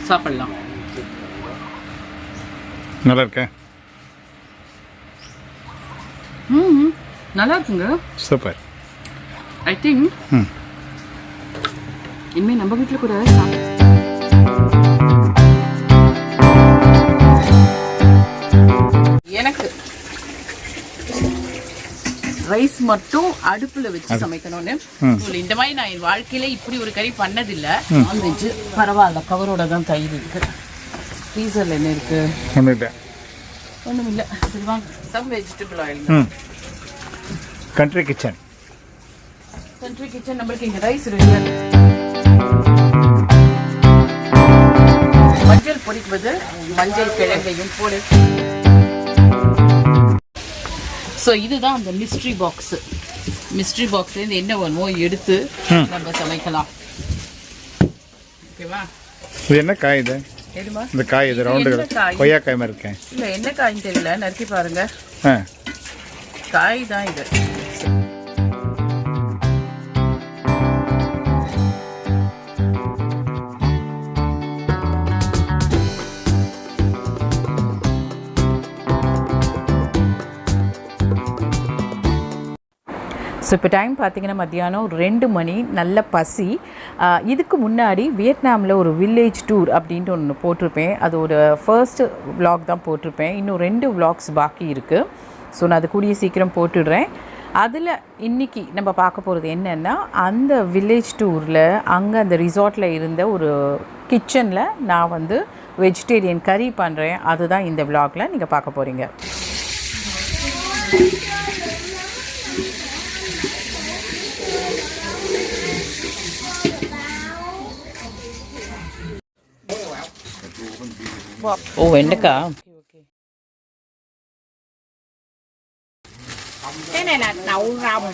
சாப்பிடலாம். நல்லா இருக்கா? நல்லா இருக்குங்க. சூப்பர். ஐ திங்க் இனிமேல் நம்ம வீட்டில் கூட எனக்கு ரைஸ் மட்டும் அடுப்புல வச்சு சமைக்கணும்னு இந்த மாதிரி நான் என் வாழ்க்கையில இப்படி ஒரு கறி பண்ணதில்லை. நான்வெஜ் பரவாயில்ல, கவரோட தான் தயிர் இருக்கு. ஃப்ரீசர்ல என்ன இருக்கு? ஒன்றும் இல்லை. சரி வாங்க, some vegetable oil. Country kitchen நம்மளுக்கு இங்கே ரைஸ் ரெடியாக மஞ்சள் பொடிக்குவது மஞ்சள் கிழங்கையும் போடு. ஸோ இதுதான் அந்த மிஸ்ட்ரி பாக்ஸ்லேருந்து என்ன வேணுமோ எடுத்து நம்ம சமைக்கலாம். ஓகேவா? இது என்ன காய்? இது இந்த காய் இது ரவுண்டு கொய்யா காய் மாதிரி இருக்கேன். இல்லை என்ன காய்ன்னு தெரியல, நறுக்கி பாருங்க. காய் தான் இது. ஸோ இப்போ டைம் பார்த்திங்கன்னா மத்தியானம் 2 மணி. நல்ல பசி. இதுக்கு முன்னாடி வியட்நாமில் ஒரு வில்லேஜ் டூர் அப்படின்ட்டு ஒன்று போட்டிருப்பேன். அதோட ஃபர்ஸ்ட் விலாக் தான் போட்டிருப்பேன். இன்னும் 2 விலாக்ஸ் பாக்கி இருக்குது. ஸோ நான் அது கூடிய சீக்கிரம் போட்டுடுறேன். அதில் இன்றைக்கி நம்ம பார்க்க போகிறது என்னென்னா, அந்த வில்லேஜ் டூரில் அங்கே அந்த ரிசார்ட்டில் இருந்த ஒரு கிச்சனில் நான் வந்து வெஜிடேரியன் கறி பண்ணுறேன். அதுதான் இந்த விலாகில் நீங்கள் பார்க்க போகிறீங்க. ஓ வெண்டைக்காய். Cái này là đậu rồng.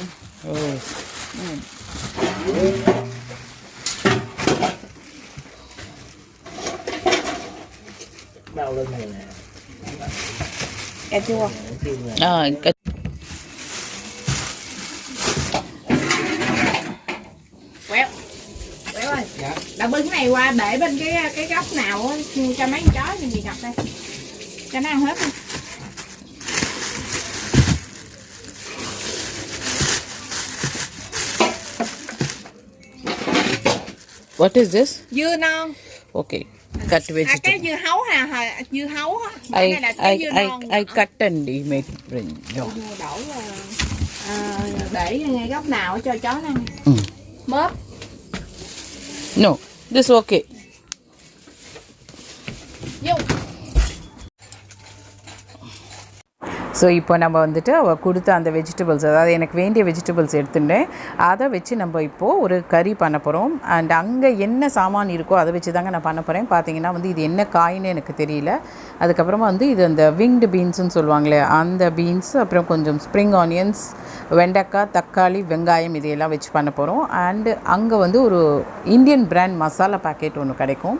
Đau lưng này nè. Cà chua. Quẹo. Quẹo ơi. Dạ. Đậu bưng cái này qua để bên cái góc nào á cho mấy con chó thì gì gặp đây. Cho nó ăn hết đi. What is this? Dưa non. Okay. Cut vegetable. Cái dưa hấu dưa hấu á. Cái này là cái dưa non. I cut and make ring. Đổ để ngay góc nào cho chó nó ăn. Mớp. No, this okay. Vô. So இப்போ நம்ம வந்துட்டு அவள் கொடுத்த அந்த vegetables, அதாவது எனக்கு வேண்டிய vegetables எடுத்துட்டேன். அதை வச்சு நம்ம இப்போது ஒரு கறி பண்ண போகிறோம். அண்ட் அங்கே என்ன சாமான் இருக்கோ அதை வச்சு தாங்க நான் பண்ண போகிறேன். பார்த்தீங்கன்னா வந்து இது என்ன காயின்னு எனக்கு தெரியல. அதுக்கப்புறமா வந்து இது அந்த விங்டு பீன்ஸுன்னு சொல்லுவாங்களே அந்த பீன்ஸ், அப்புறம் கொஞ்சம் ஸ்ப்ரிங் ஆனியன்ஸ், வெண்டைக்காய், தக்காளி, வெங்காயம் இதையெல்லாம் வச்சு பண்ண போகிறோம். அண்டு அங்கே வந்து ஒரு இந்தியன் பிராண்ட் மசாலா பேக்கெட் ஒன்று கிடைக்கும்.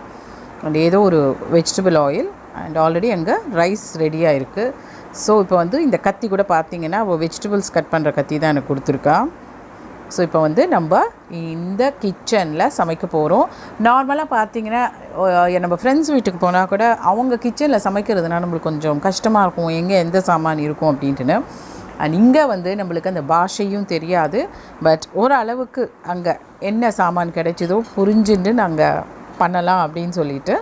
அண்ட் ஏதோ ஒரு வெஜிடபிள் ஆயில். அண்ட் ஆல்ரெடி அங்கே ரைஸ் ரெடியாக இருக்குது. ஸோ இப்போ வந்து இந்த கத்தி கூட பார்த்திங்கன்னா அவள் வெஜிடபிள்ஸ் கட் பண்ணுற கத்தி தான் எனக்கு கொடுத்துருக்கா. ஸோ இப்போ வந்து நம்ம இந்த கிச்சனில் சமைக்க போகிறோம். நார்மலாக பார்த்திங்கன்னா நம்ம ஃப்ரெண்ட்ஸ் வீட்டுக்கு போனால் கூட அவங்க கிச்சனில் சமைக்கிறதுனா நம்மளுக்கு கொஞ்சம் கஷ்டமாக இருக்கும், எங்கே எந்த சாமான் இருக்கும் அப்படின்ட்டுன்னு. அண்ட் இங்கே வந்து நம்மளுக்கு அந்த பாஷையும் தெரியாது. பட் ஓரளவுக்கு அங்கே என்ன சாமான் கிடைச்சதோ புரிஞ்சுட்டு நாங்கள் பண்ணலாம் அப்படின்னு சொல்லிட்டு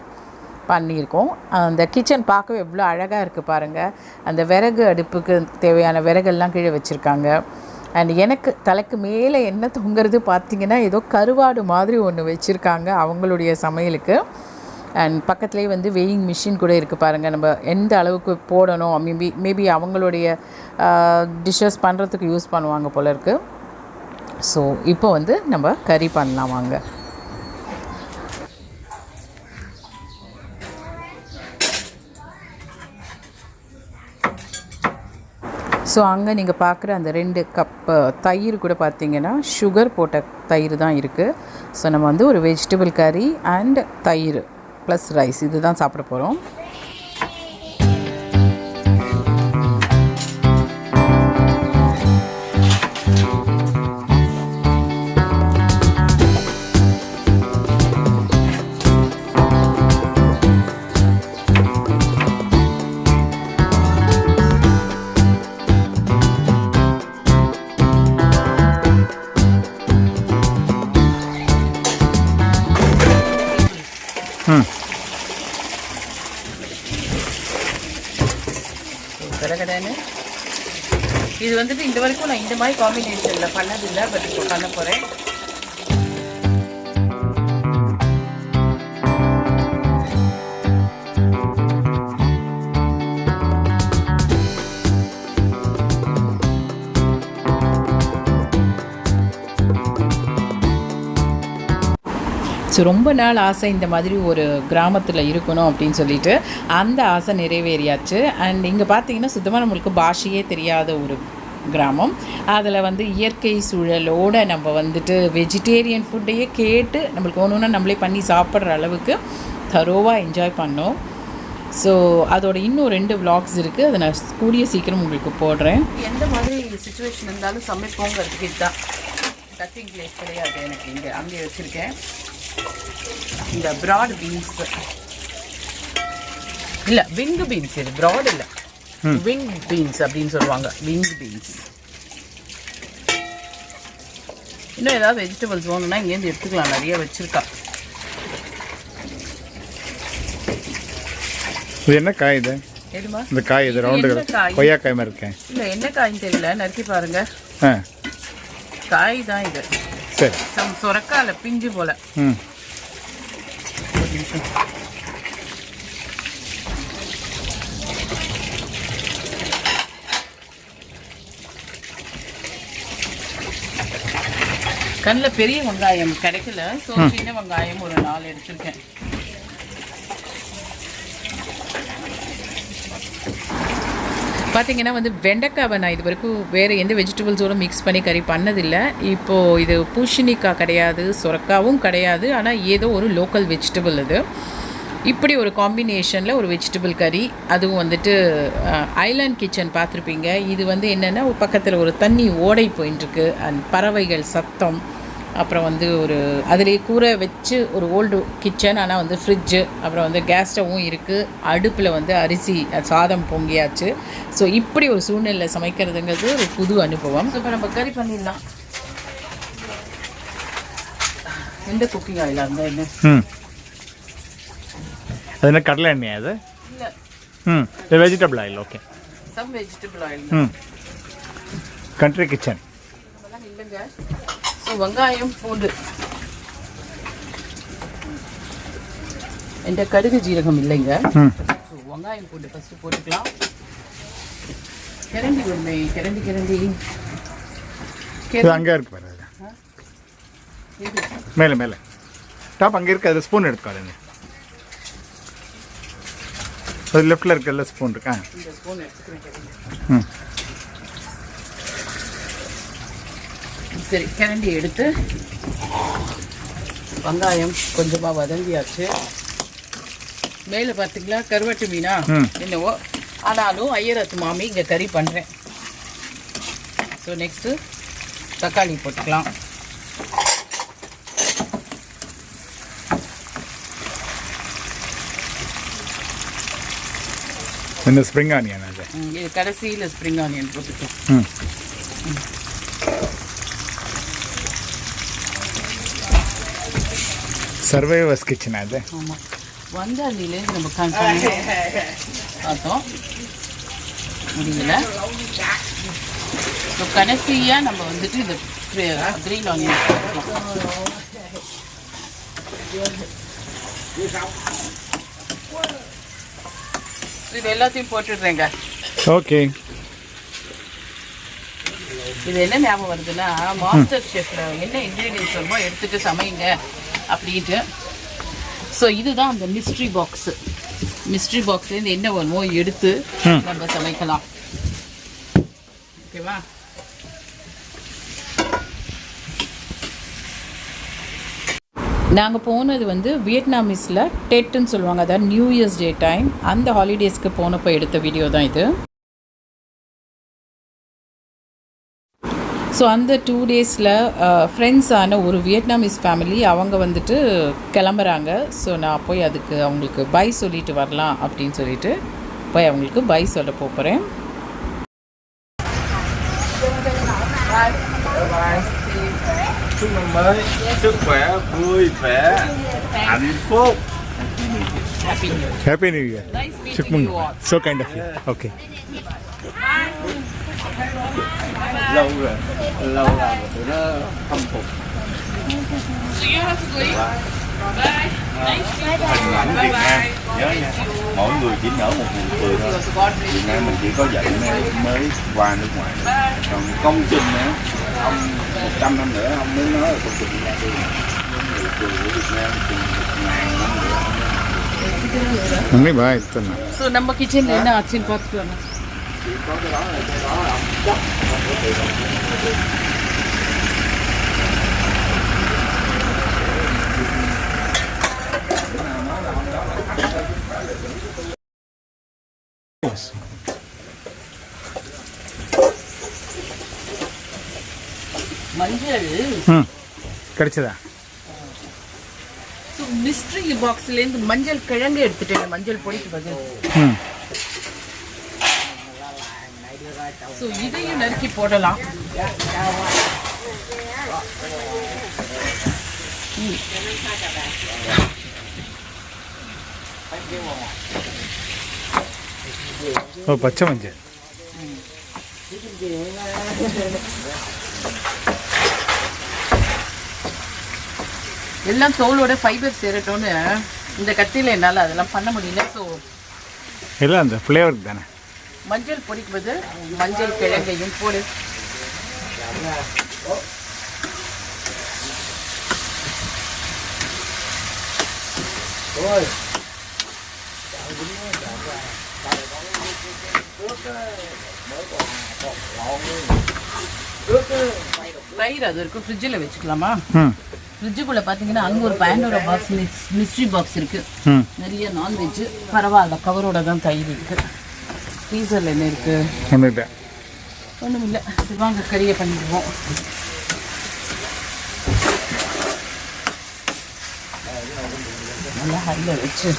பண்ணியிருக்கோம். அந்த கிச்சன் பார்க்கவே எவ்வளோ அழகாக இருக்குது பாருங்கள். அந்த விறகு அடுப்புக்கு தேவையான விறகெல்லாம் கீழே வச்சுருக்காங்க. அண்ட் எனக்கு தலைக்கு மேலே என்ன தொங்குறது பார்த்திங்கன்னா ஏதோ கருவாடு மாதிரி ஒன்று வச்சுருக்காங்க அவங்களுடைய சமையலுக்கு. அண்ட் பக்கத்துலேயே வந்து வெயிங் மிஷின் கூட இருக்குது பாருங்கள். நம்ம எந்த அளவுக்கு போடணும் மேபி அவங்களுடைய டிஷ்ஷஸ் பண்ணுறதுக்கு யூஸ் பண்ணுவாங்க போல இருக்குது. ஸோ இப்போ வந்து நம்ம கறி பண்ணலாம் வாங்க. ஸோ அங்கே நீங்கள் பார்க்குற அந்த 2 கப்பு தயிர் கூட பார்த்திங்கன்னா சுகர் போட்ட தயிர் தான் இருக்குது. ஸோ நம்ம வந்து ஒரு வெஜிடபிள் கறி அண்ட் தயிர் ப்ளஸ் ரைஸ் இது தான் சாப்பிட போகிறோம். கடகடன்னு இது வந்துட்டு இந்த வரைக்கும் நான் இந்த மாதிரி காம்பினேஷனில் பண்ணதில்லை, பட் இப்போ பண்ண போகிறேன். ஸோ ரொம்ப நாள் ஆசை இந்த மாதிரி ஒரு கிராமத்தில் இருக்கணும் அப்படின்னு சொல்லிட்டு அந்த ஆசை நிறைவேறியாச்சு. அண்ட் இங்கே பார்த்தீங்கன்னா சுத்தமாக நம்மளுக்கு பாஷையே தெரியாத ஒரு கிராமம். அதில் வந்து இயற்கை சூழலோடு நம்ம வந்துட்டு வெஜிடேரியன் ஃபுட்டையே கேட்டு நம்மளுக்கு ஒன்று ஒன்று நம்மளே பண்ணி சாப்பிட்ற அளவுக்கு தரோவாக என்ஜாய் பண்ணோம். ஸோ அதோட இன்னும் 2 vlogs இருக்குது, அதை நான் கூடிய சீக்கிரம் உங்களுக்கு போடுறேன். எந்த மாதிரி சுச்சுவேஷன் இருந்தாலும் சமைப்போங்கிறதுக்கு இதுதான். கட்டிங் பிளேஸ் கிடையாது எனக்கு, இங்கே அங்கே வச்சுருக்கேன். இந்த ப்ராட் பீன்ஸ் இல்லை, விங்கு பீன்ஸ், இது ப்ராட் இல்லை, விங் பீன்ஸ் அப்படின்னு சொல்லுவாங்க, விங் பீன்ஸ். இன்னும் ஏதாவது வெஜிடபிள்ஸ் வேணும்னா இங்கேருந்து எடுத்துக்கலாம், நிறைய வச்சுருக்கா. இது என்ன காய் இது? எதுமா இந்த காய் இது ரவுண்டு கொய்யா காய் மாதிரி இருக்கேன். இல்லை என்ன காய்ன்னு தெரியல, நறுக்கி பாருங்க. காய் தான் இது. சரி, சொரக்கால பிஞ்சு போல. கண்ணில் பெரிய வெங்காயம் கிடைக்கல, ஸோ சின்ன வெங்காயம் ஒரு 4 எடுத்துருக்கேன். பார்த்தீங்கன்னா வந்து வெண்டைக்காவை நான் இது வரைக்கும் வேறு எந்த வெஜிடபிள்ஸோடு மிக்ஸ் பண்ணி கறி பண்ணதில்லை. இப்போது இது பூசணிக்காய் கிடையாது, சுரக்காவும் கிடையாது, ஆனால் ஏதோ ஒரு லோக்கல் வெஜிடபிள் இது. இப்படி ஒரு காம்பினேஷனில் ஒரு வெஜிடபிள் கறி, அதுவும் வந்துட்டு ஐலாண்ட் கிச்சன் பார்த்துருப்பீங்க. இது வந்து என்னென்னா பக்கத்தில் ஒரு தண்ணி ஓடை போயின்ட்டுருக்கு, அண்ட் பறவைகள் சத்தம், அப்புறம் வந்து ஒரு அதிலே கூரை வச்சு ஒரு ஓல்டு கிச்சன், ஆனால் வந்து ஃப்ரிட்ஜு, அப்புறம் வந்து கேஸ் ஸ்டவ்வும் இருக்குது, அடுப்பில் வந்து அரிசி சாதம் பொங்கியாச்சு. ஸோ இப்படி ஒரு சூழ்நிலை சமைக்கிறதுங்கிறது ஒரு புது அனுபவம். ஸோ இப்போ நம்ம கறி பண்ணிடலாம். எந்த குக்கிங் ஆயிலாக இருந்தால் என்ன? அது என்ன கடலை எண்ணெயா அது? இல்லை, vegetable oil. Okay, some vegetable oil. Country kitchen இல்லைங்க. ஸோ வெங்காயம், பூண்டு, என்கிட்ட கடுகு ஜீரகம் இல்லைங்க. ஸோ வெங்காயம் பூண்டு ஃபஸ்ட்டு போட்டுக்கலாம். கிரண்டி ஒன்று, கிரண்டி அங்கே இருக்கு பாரு, மேலே மேலே டாப் அங்கே இருக்கு, அதில் ஸ்பூன் எடுத்துக்காதுங்க. அது லெஃப்டில் இருக்கல ஸ்பூன் இருக்கா, இந்த ஸ்பூன் எடுத்துக்கிறேன். சரி, கிரண்டி எடுத்து வெங்காயம் கொஞ்சமாக வதங்கியாச்சு. மேலே பார்த்தீங்களா கருவாட்டு மீனா என்னவோ, ஆனாலும் ஐயரத்து மாமி இங்கே கறி பண்ணுறேன். ஸோ நெக்ஸ்ட்டு தக்காளி போட்டுக்கலாம். இந்த ஸ்ப்ரிங் ஆனியன் அது இது கடைசியில் ஸ்ப்ரிங் ஆனியன் போட்டுக்கலாம். சர்வைவர்ஸ் கிச்சன் அது. ஆமாம், வந்தாண்டிலேருந்து நம்ம பார்த்தோம் முடியல. ஸோ கடைசியாக நம்ம வந்துட்டு இந்த கிரீன் ஆனியன் போட்டுக்கலாம். இது எல்லாத்தையும் போட்டுடுறேங்க. ஓகே, இது என்ன ஞாபகம் வருதுன்னா, மாஸ்டர் ஷெஃப்ல என்ன இன்க்ரீடியன்ஸ் வருமோ எடுத்துட்டு சமைங்க அப்படின்ட்டு. ஸோ இதுதான் அந்த மிஸ்ட்ரி பாக்ஸு. மிஸ்ட்ரி பாக்ஸ்லேருந்து என்ன வருமோ எடுத்து நம்ம சமைக்கலாம். ஓகேவா? நாங்கள் போனது வந்து வியட்நாமீஸில் டெட்டுன்னு சொல்லுவாங்க, அதாவது நியூ இயர்ஸ் டே டைம். அந்த ஹாலிடேஸ்க்கு போனப்போ எடுத்த வீடியோ தான் இது. ஸோ அந்த 2 டேஸில் ஃப்ரெண்ட்ஸான ஒரு வியட்நாமீஸ் ஃபேமிலி அவங்க வந்துட்டு கிளம்புறாங்க. ஸோ நான் போய் அதுக்கு அவங்களுக்கு பை சொல்லிட்டு வரலாம் அப்படின்னு சொல்லிட்டு போய் அவங்களுக்கு பை சொல்ல போகிறேன். Chúc năm mới sức khỏe, vui vẻ, hạnh phúc. Happy New Year. Happy New Year. Nice meeting Chukmung. you all. So kind of you. Okay. Lâu rồi tụi nó khâm phục. So you have to leave. Bye. Nice meeting you. Hình ảnh Việt Nam nhớ nha, mỗi người chỉ nở một nụ cười thôi. Việt Nam mình chỉ có vậy mới qua nước ngoài. Còn công trình nữa, ông 100 năm nữa ông mới nói là công trình ra đi. Nụ cười của Việt Nam chừng 1000 năm nữa. Only buy it. So நம்ம கிச்சன்ல என்ன ஆச்சுன்னு பார்த்துக்கலாம். Chỉ có cái đó là ông chắc không có tiền. Yes. மஞ்சள் கிடைச்சதா? So mystery பாக்ஸ்லேருந்து மஞ்சள் கிழங்கு எடுத்துட்டேன், மஞ்சள் பொடிக்கு பதில். ஸோ இதையும் நறுக்கி போடலாம். ஓ பச்சை மஞ்சள். எல்லாம் தோலோட ஃபைபர் சேரட்டோன்னு இந்த கத்தியில் என்னால் அதெல்லாம் பண்ண முடியல. ஸோ எல்லாம் அந்த ஃப்ளேவருக்கு தானே. மஞ்சள் பொடிக்கு பதில் மஞ்சள் கிழங்கையும் போடு. தயிர் அது இருக்கும், ஃப்ரிட்ஜில் வச்சுக்கலாமா? ஃப்ரிட்ஜுக்குள்ளே பார்த்தீங்கன்னா அங்கே ஒரு பேண்டோட பாக்ஸ் மிஸ்ட்ரி பாக்ஸ் இருக்குது, நிறைய நான்வெஜ்ஜு. பரவாயில்ல, கவரோட தான் தயிர் இருக்குது. ஃப்ரீசரில் என்ன இருக்குது? ஒன்றும் இல்லை. வாங்க கறியை பண்ணிடுவோம். நல்லா ஹரியில் வச்சு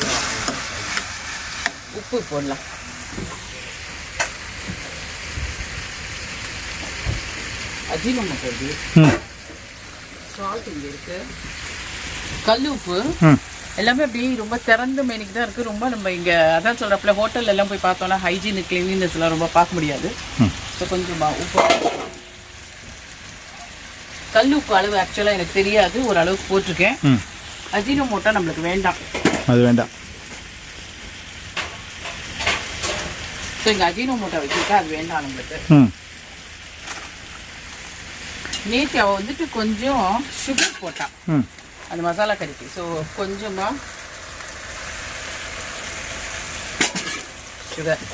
உப்பு போடலாம். அஜினோமோட்டோ இருக்கு, சால்ட் இங்கே இருக்குது, கல் உப்பு எல்லாமே அப்படியே ரொம்ப திறந்த மேனிக்கு தான் இருக்குது. ரொம்ப நம்ம இங்கே அதான் சொல்கிறப்பல ஹோட்டல் எல்லாம் போய் பார்த்தோன்னா ஹைஜீனிக் கிளீனினஸ்லாம் ரொம்ப பார்க்க முடியாது. ஸோ கொஞ்சமாக உப்பு, கல் உப்பு அளவு ஆக்சுவலாக எனக்கு தெரியாது, ஓரளவுக்கு போட்டிருக்கேன். அஜினோமோட்டோ நம்மளுக்கு வேண்டாம், அது வேண்டாம். ஸோ இங்கே அஜினோமோட்டோ வச்சுருக்கா, அது வேண்டாம் நம்மளுக்கு. நேற்று அவள் வந்துட்டு கொஞ்சம் சுகர் போட்டான் அந்த மசாலா கறிக்கு. ஸோ கொஞ்சமாக சுகர்.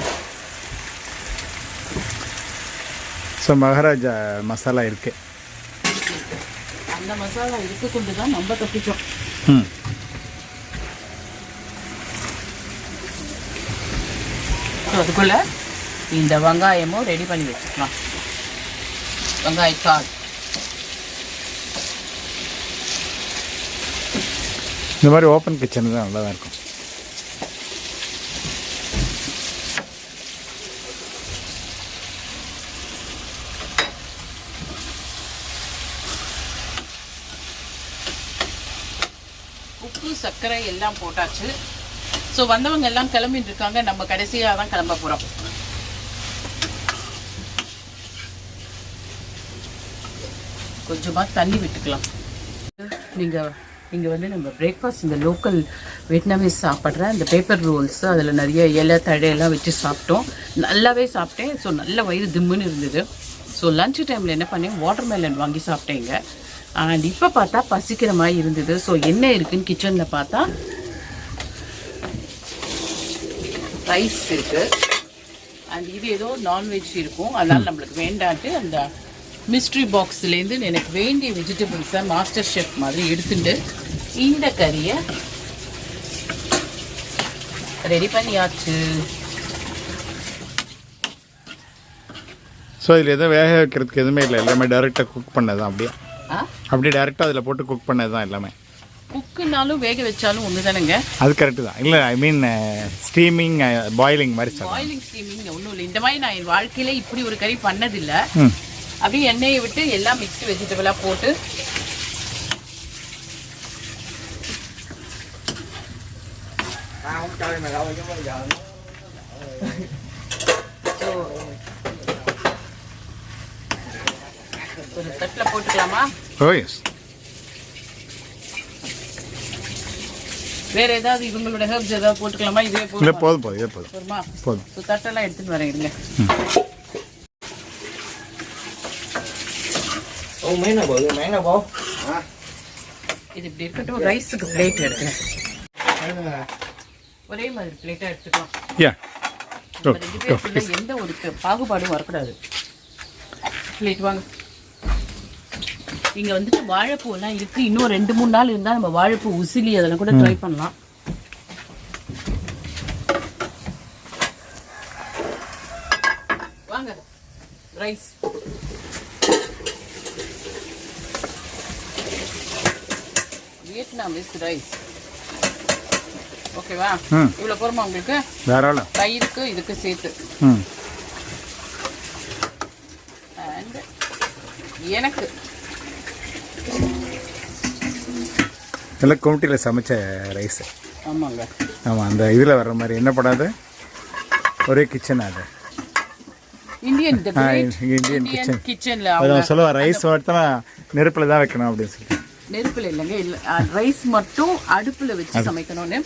ஸோ மகாராஜா மசாலா இருக்கு, அந்த மசாலா இருக்கு கொண்டு தான் நம்ம தப்பிச்சோம். ஸோ அதுக்குள்ள இந்த வெங்காயமும் ரெடி பண்ணி வச்சுக்கலாம். வெங்காயத்தாள் இந்த மாதிரி ஓப்பன் கிச்சன் தான் நல்லா தான் இருக்கும். உப்பு சர்க்கரை எல்லாம் போட்டாச்சு. ஸோ வந்தவங்க எல்லாம் கிளம்பிட்டு இருக்காங்க, நம்ம கடைசியாக தான் கிளம்ப போகிறோம். கொஞ்சமாக தண்ணி விட்டுக்கலாம். நீங்கள் இங்கே வந்து நம்ம பிரேக்ஃபாஸ்ட் இந்த லோக்கல் வியட்நாமீஸ் சாப்பிட்ற இந்த பேப்பர் ரோல்ஸு, அதில் நிறைய இலை தழையெல்லாம் வச்சு சாப்பிட்டோம். நல்லாவே சாப்பிட்டேன். ஸோ நல்ல வயிறு திம்முன்னு இருந்தது. ஸோ லன்ச் டைமில் என்ன பண்ணேன், வாட்டர்மெலன் வாங்கி சாப்பிட்டேங்க. அண்ட் இப்போ பார்த்தா பசிக்கிற மாதிரி இருந்தது. ஸோ என்ன இருக்குதுன்னு கிச்சனில் பார்த்தா ரைஸ் இருக்குது, அண்ட் இது ஏதோ நான்வெஜ் இருக்கும், அதனால் நம்மளுக்கு வேண்டான்ட்டு அந்த மிஸ்ட்ரி பாக்ஸ்லேருந்து எனக்கு வேண்டிய வெஜிடபிள்ஸை மாஸ்டர் ஷெஃப் மாதிரி எடுத்துட்டு இந்த கறியை ரெடி பண்ணியாச்சு. ஸோ இதில் எதுவும் வேக வைக்கிறதுக்கு எதுவுமே இல்லை, எல்லாமே டேரெக்டாக குக் பண்ணது தான். அப்படியே டேரெக்டாக அதில் போட்டு குக் பண்ணது தான் எல்லாமே. குக்குனாலும் வேக வச்சாலும் ஒன்று தானேங்க. அது கரெக்டு தான். இல்லை ஐ மீன் ஸ்டீமிங் பாயிலிங் மாதிரி சார். பாயிலிங் ஸ்டீமிங் ஒன்றும் இல்லை. இந்த மாதிரி நான் என் வாழ்க்கையில இப்படி ஒரு கறி பண்ணதில்லை. அப்படியே எண்ணெயை விட்டு எல்லாம் மிக்ஸ்டு வெஜிடபிளாக போட்டு không chơi mày đâu chứ bây giờ so ஒரு தட்டில் போட்டுக்கலாமா? ஓ எஸ். வேற ஏதாவது இவங்களோட ஹெர்ப்ஸ் ஏதாவது போட்டுக்கலாமா? இதே இல்லை போதும் போதும், இதே போதும் போதுமா? போதும். ஸோ தட்டெல்லாம் எடுத்துகிட்டு வரேன் இருங்க. ô miếng nào bự miếng nào bố இது இப்படி இருக்கட்டும். ரைஸுக்கு பிளேட் எடுக்கிறேன். ஒரே மாதிரி பிளேட்டாக எடுத்துக்கலாம். யா நம்ம 2 பேருக்குள்ள எந்த ஒரு பாகுபாடும் வரக்கூடாது. பிளேட் வாங்க. இங்கே வந்துட்டு வாழைப்பூ எல்லாம் இருக்குது. இன்னும் 2-3 நாள் இருந்தால் நம்ம வாழைப்பூ உசிலி அதெல்லாம் கூட ட்ரை பண்ணலாம். வாங்க. Rice Vietnamese rice. ஓகேவா? இவ்வளோ போகிறோமா உங்களுக்கு? தாராளம். தயிருக்கு இதுக்கு சேர்த்து. அண்ட் எனக்கு எல்லாம் குமிட்டியில் சமைச்ச ரைஸு. ஆமாங்க. ஆமாம், அந்த இதில் வர்ற மாதிரி என்ன படாது, ஒரே கிச்சன் அது இந்தியன் இந்தியன் கிச்சன். கிச்சனில் அதை சொல்லுவாள் ரைஸ் வளர்த்தனா நெருப்பில் தான் வைக்கணும் அப்படின்னு சொல்லி. நெருப்பில் இல்லைங்க, இல்லை ரைஸ் மட்டும் அடுப்பில் வச்சு சமைக்கணும்னு.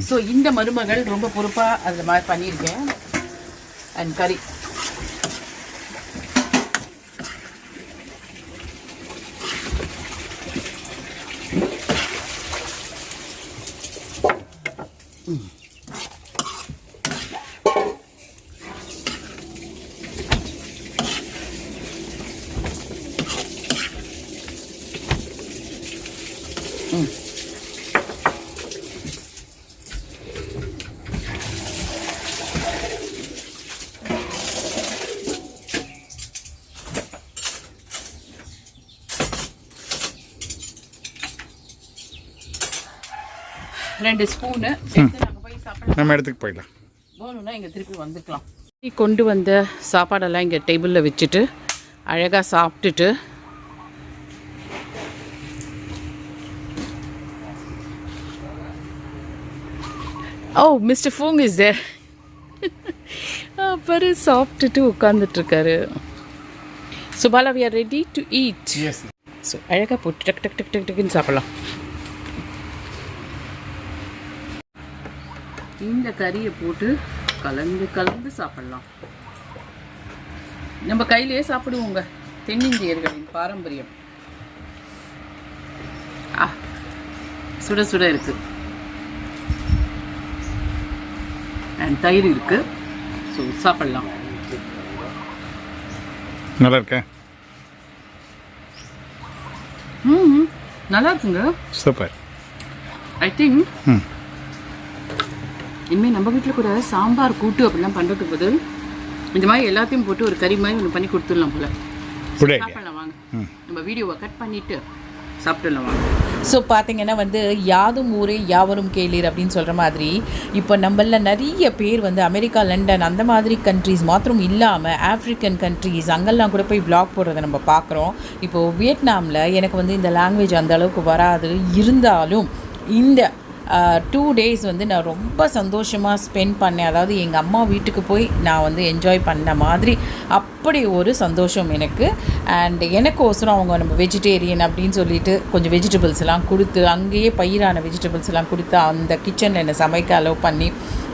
ஸோ இந்த மருமகள் ரொம்ப பொறுப்பாக அது மாதிரி பண்ணியிருக்கேன். அண்ட் கறி ரெண்டு ஸ்பூனு நாங்கள் போய் சாப்பிடலாம். நம்ம இடத்துக்கு போயிடலாம். போகணுன்னா இங்கே திருப்பி வந்துக்கலாம். கொண்டு வந்த சாப்பாடெல்லாம் இங்கே டேபிளில் வச்சுட்டு அழகாக சாப்பிட்டுட்டு ஓ மிஸ்டர் ஃபோங் இஸ் தேர். அப்புறம் சாப்பிட்டுட்டு உட்காந்துட்ருக்காரு. So Bala we are ready to eat. So அழகாக போட்டு டக் டக் டக் டக் டக்குன்னு சாப்பிட்லாம். இந்த கறியை போட்டு கலந்து கலந்து சாப்பிடலாம். நம்ம கையிலேயே சாப்பிடுவோங்க. தென்னிந்தியர்களின் பாரம்பரியம். சுட சுட இருக்கு. அண்ட் தயிர் இருக்கு. ஸோ சாப்பிடலாம். நல்லா இருக்க? நல்லா இருக்குங்க. சூப்பர். ஐ திங்க் இனிமேல் நம்ம வீட்டில் கூட சாம்பார் கூட்டு அப்படிலாம் பண்ணுறதுக்கு பதில் இந்த மாதிரி எல்லாத்தையும் போட்டு ஒரு கறி மாதிரி ஒன்று பண்ணி கொடுத்துடலாம் போல. சாப்பிடலாம் வாங்க. நம்ம வீடியோவை கட் பண்ணிவிட்டு சாப்பிட்டுடலாம் வாங்க. ஸோ பார்த்தீங்கன்னா வந்து யாதும் ஊரே யாவரும் கேளீர் அப்படின்னு சொல்கிற மாதிரி இப்போ நம்மள நிறைய பேர் வந்து அமெரிக்கா, லண்டன் அந்த மாதிரி கண்ட்ரீஸ் மாத்திரம் இல்லாமல் ஆஃப்ரிக்கன் கண்ட்ரீஸ் அங்கெல்லாம் கூட போய் வ்ளாக் போடுறதை நம்ம பார்க்குறோம். இப்போது வியட்நாமில் எனக்கு வந்து இந்த லாங்குவேஜ் அந்த அளவுக்கு வராது. இருந்தாலும் இந்த 2 days வந்து நான் ரொம்ப சந்தோஷமாக ஸ்பெண்ட் பண்ணேன். அதாவது எங்கள் அம்மா வீட்டுக்கு போய் நான் வந்து என்ஜாய் பண்ண மாதிரி அப்படி ஒரு சந்தோஷம் எனக்கு. அண்ட் எனக்கோசரம் அவங்க நம்ம வெஜிடேரியன் அப்படின்னு சொல்லிட்டு கொஞ்சம் வெஜிடபிள்ஸ் எல்லாம் கொடுத்து, அங்கேயே பயிரான வெஜிடபிள்ஸ் எல்லாம் கொடுத்து அந்த கிச்சனில் என்னை சமைக்க அலோவ் பண்ணி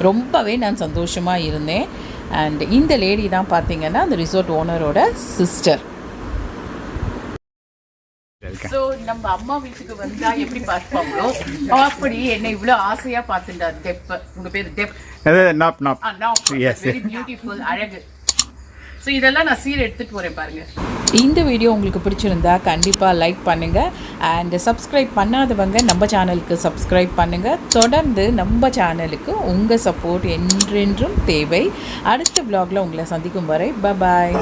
ரொம்பவே நான் சந்தோஷமாக இருந்தேன். அண்ட் இந்த லேடி தான் பார்த்தீங்கன்னா அந்த ரிசார்ட் ஓனரோட சிஸ்டர். ஸோ நம்ம அம்மா வீட்டுக்கு வந்தா எப்படி பார்ப்பாங்களோ அப்படி என்னை இவ்வளோ ஆசையா பார்த்துட்டார். டெப், உங்க பேர் டெப்? வெரி பியூட்டிஃபுல், அழகு. ஸோ இதெல்லாம் நான் சீர் எடுத்துட்டு போறேன் பாருங்க. இந்த வீடியோ உங்களுக்கு பிடிச்சிருந்தா கண்டிப்பாக லைக் பண்ணுங்கள். அண்ட் சப்ஸ்கிரைப் பண்ணாதவங்க நம்ம சேனலுக்கு சப்ஸ்கிரைப் பண்ணுங்கள். தொடர்ந்து நம்ம சேனலுக்கு உங்கள் சப்போர்ட் என்றென்றும் தேவை. அடுத்த vlogல உங்களை சந்திக்கும் வரை பாய்.